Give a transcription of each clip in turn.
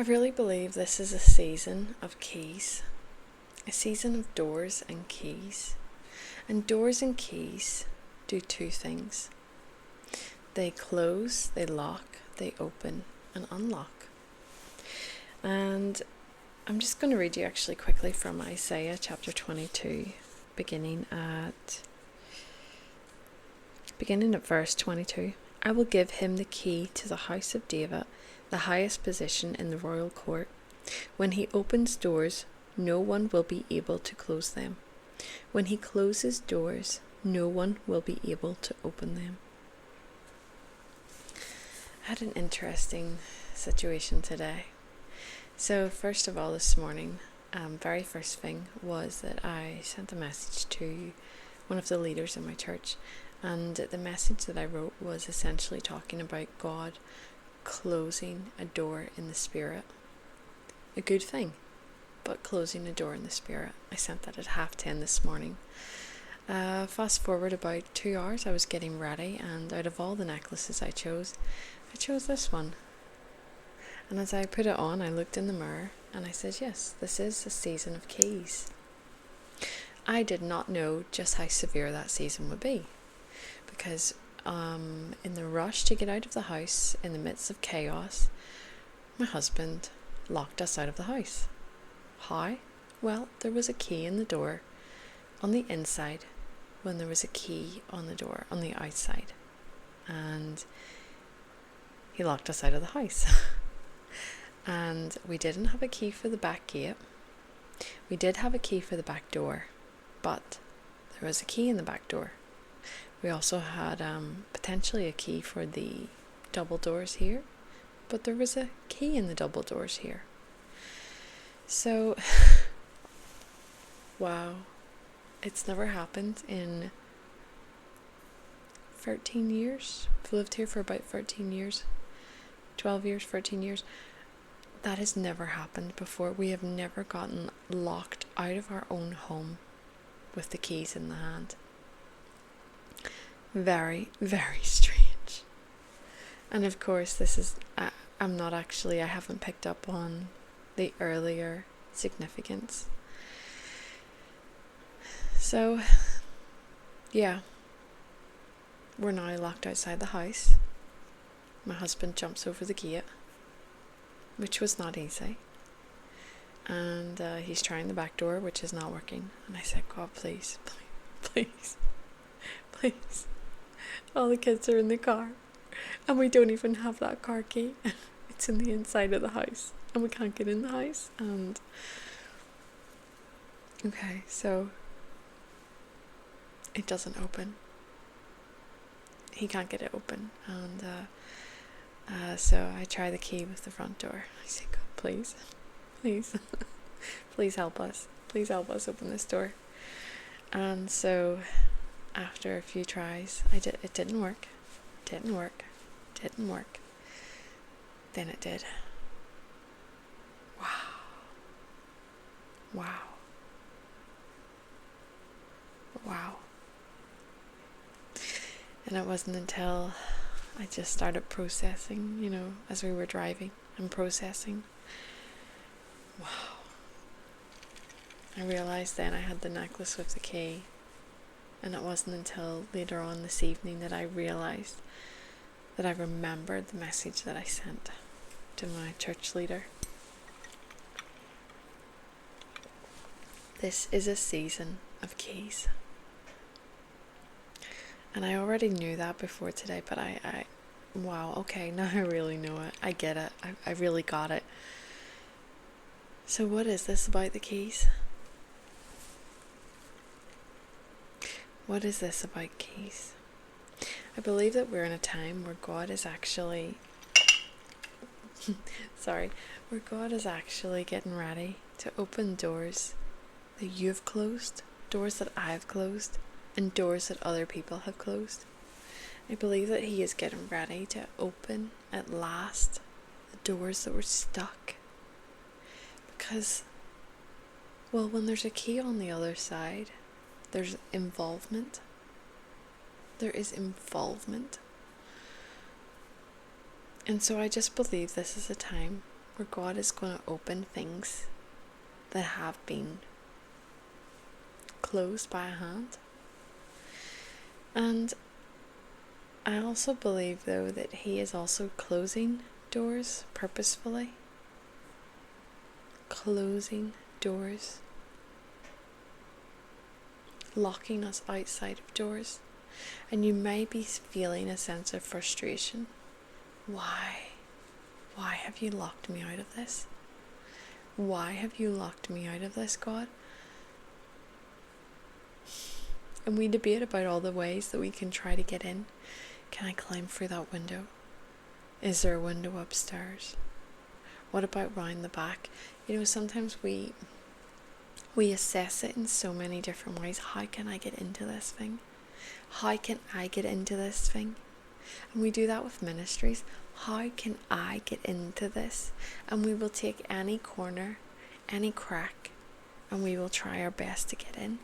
I really believe this is a season of keys, a season of doors and keys. And doors and keys do two things. They close, they lock, they open and unlock. And I'm just going to read you actually quickly from Isaiah chapter 22, beginning at verse 22. I will give him the key to the house of David, the highest position in the royal court. When he opens doors, no one will be able to close them. When he closes doors, no one will be able to open them. I had an interesting situation today. So first of all, this morning, very first thing was that I sent a message to one of the leaders in my church, and the message that I wrote was essentially talking about God closing a door in the spirit. A good thing, but closing a door in the spirit. I sent that at 10:30 this morning. Fast forward about 2 hours, I was getting ready, and out of all the necklaces I chose this one. And as I put it on, I looked in the mirror and I said, yes, this is a season of keys. I did not know just how severe that season would be, because in the rush to get out of the house, in the midst of chaos, my husband locked us out of the house. How? Well, there was a key in the door on the inside when there was a key on the door on the outside. And he locked us out of the house. And we didn't have a key for the back gate. We did have a key for the back door, but there was a key in the back door. We also had potentially a key for the double doors here, but there was a key in the double doors here. So, wow, it's never happened in 13 years. I've lived here for about 13 years, 12 years, 13 years. That has never happened before. We have never gotten locked out of our own home with the keys in the hand. Very, very strange. And of course, this is, I haven't picked up on the earlier significance. So, yeah, we're now locked outside the house. My husband jumps over the gate, which was not easy. And he's trying the back door, which is not working. And I said, God, please, please, please. All the kids are in the car, and we don't even have that car key. It's in the inside of the house, and we can't get in the house. And okay, so it doesn't open. He can't get it open, and so I try the key with the front door. I say, God, please, please help us. Please help us open this door. And so after a few tries, it didn't work. Then it did. Wow. And it wasn't until I just started processing, as we were driving and processing. Wow. I realized then I had the necklace with the key, and it wasn't until later on this evening that I realized that I remembered the message that I sent to my church leader. This is a season of keys. And I already knew that before today, but wow, okay, now I really know it. I get it. I really got it. So what is this about the keys? What is this about keys? I believe that we're in a time where God is actually where God is actually getting ready to open doors that you've closed, doors that I've closed, and doors that other people have closed. I believe that He is getting ready to open at last the doors that were stuck. Because, well, when there's a key on the other side, there's involvement. There is involvement. And so I just believe this is a time where God is going to open things that have been closed by a hand. And I also believe, though, that He is also closing doors purposefully. Closing doors. Locking us outside of doors. And you may be feeling a sense of frustration. Why? Why have you locked me out of this? Why have you locked me out of this, God? And we debate about all the ways that we can try to get in. Can I climb through that window? Is there a window upstairs? What about round the back? You know, sometimes we assess it in so many different ways. How can I get into this thing? How can I get into this thing? And we do that with ministries. How can I get into this? And we will take any corner, any crack, and we will try our best to get in.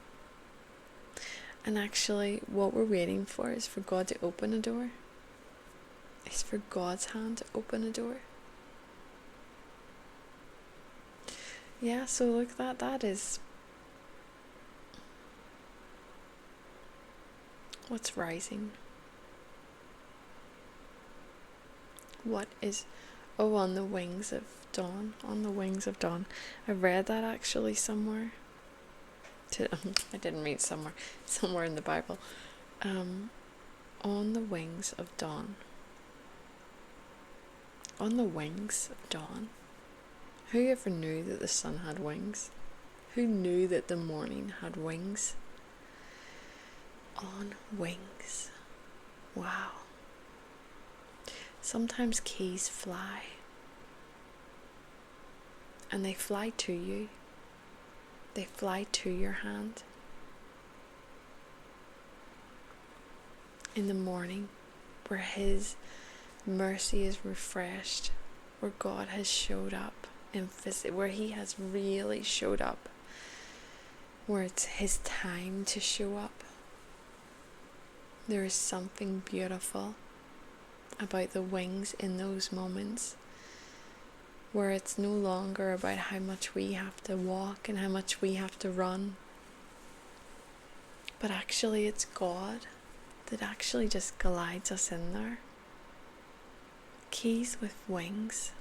And actually, what we're waiting for is for God to open a door. It's for God's hand to open a door. Yeah, so look, that is what's rising. What is, on the wings of dawn, on the wings of dawn. I read that actually somewhere. I didn't read somewhere in the Bible. On the wings of dawn. On the wings of dawn. Who ever knew that the sun had wings? Who knew that the morning had wings? On wings. Wow. Sometimes keys fly. And they fly to you. They fly to your hand. In the morning, where His mercy is refreshed, where God has showed up, where He has really showed up, where it's His time to show up. There is something beautiful about the wings in those moments, where it's no longer about how much we have to walk and how much we have to run, but actually it's God that actually just glides us in there. Keys with wings.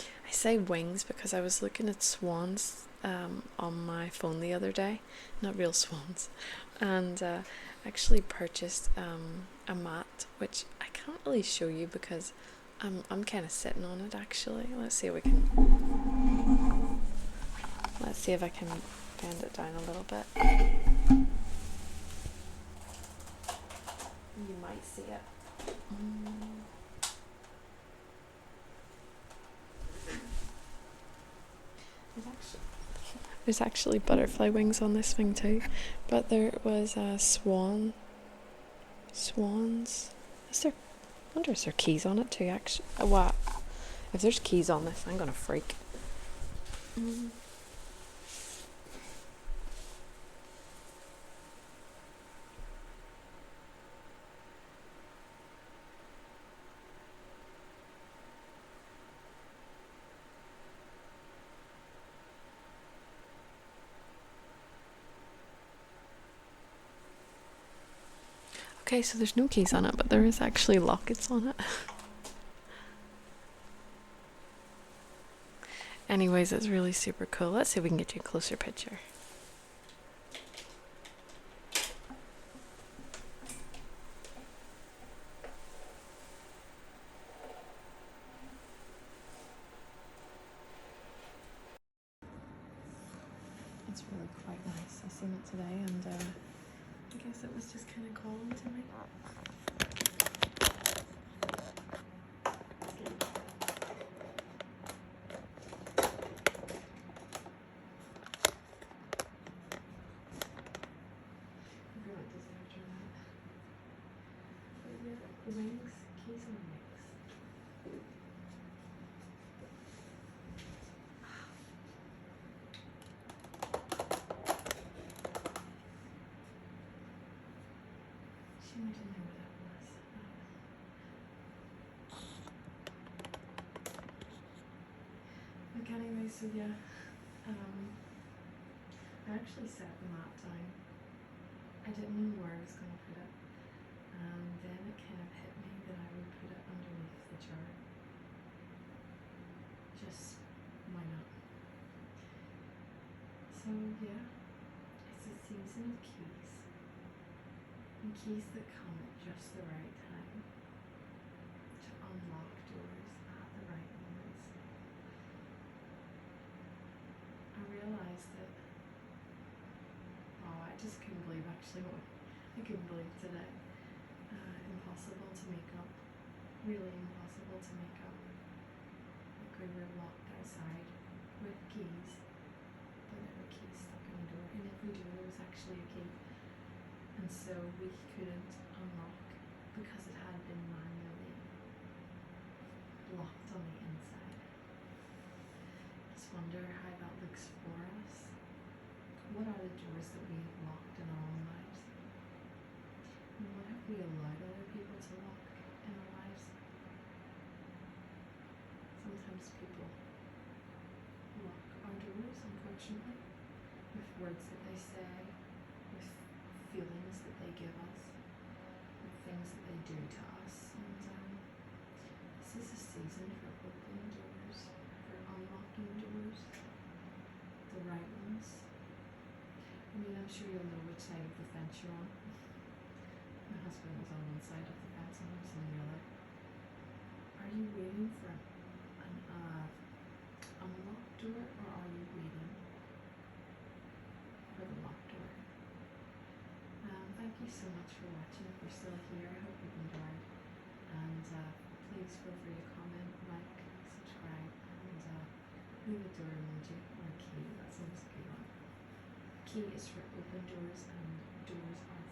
I say wings because I was looking at swans on my phone the other day, not real swans, and actually purchased a mat, which I can't really show you because I'm kind of sitting on it actually. Let's see if I can bend it down a little bit. You might see it. There's actually butterfly wings on this thing too, but there was a swans. Is there? I wonder if there are keys on it too. Actually, wow! If there's keys on this, I'm gonna freak. Okay, so there's no keys on it, but there is actually lockets on it. Anyways, it's really super cool. Let's see if we can get you a closer picture. It's really quite nice. I seen it today, and I guess it was just kind of calling to me. Wings, keys and wings. She might have known what that was. anyway, so yeah, I actually set the mat down. I didn't know where I was going to put it, and then it kind of hit me that I would put it underneath the jar. Just why not? So yeah, it's a season of keys, and keys that come at just the right time to unlock doors at the right moments. I realised that, oh, I just couldn't believe actually what I couldn't believe today. Impossible to make up, really impossible to make up. Like we were locked outside with keys, but there were keys stuck in the door, and every door there was actually a key, and so we couldn't unlock because it had been manually locked on the inside. Just wonder how that looks for us. What are the doors that we have locked in our own lives? And what have we allowed other people to lock in our lives? Sometimes people lock our doors, unfortunately, with words that they say, with feelings that they give us, with things that they do to us. And this is a season for opening doors, for unlocking doors, the right ones. I mean, I'm sure you'll know which side of the fence you're on. My husband was on one side of the fence and I was on the other. Are you waiting for an unlocked door, or are you waiting for the locked door? Thank you so much for watching. If you're still here, I hope you've enjoyed. And please feel free to comment, like, subscribe, and leave a door emoji or a key. That sounds like a good one. Key is for open doors, and doors are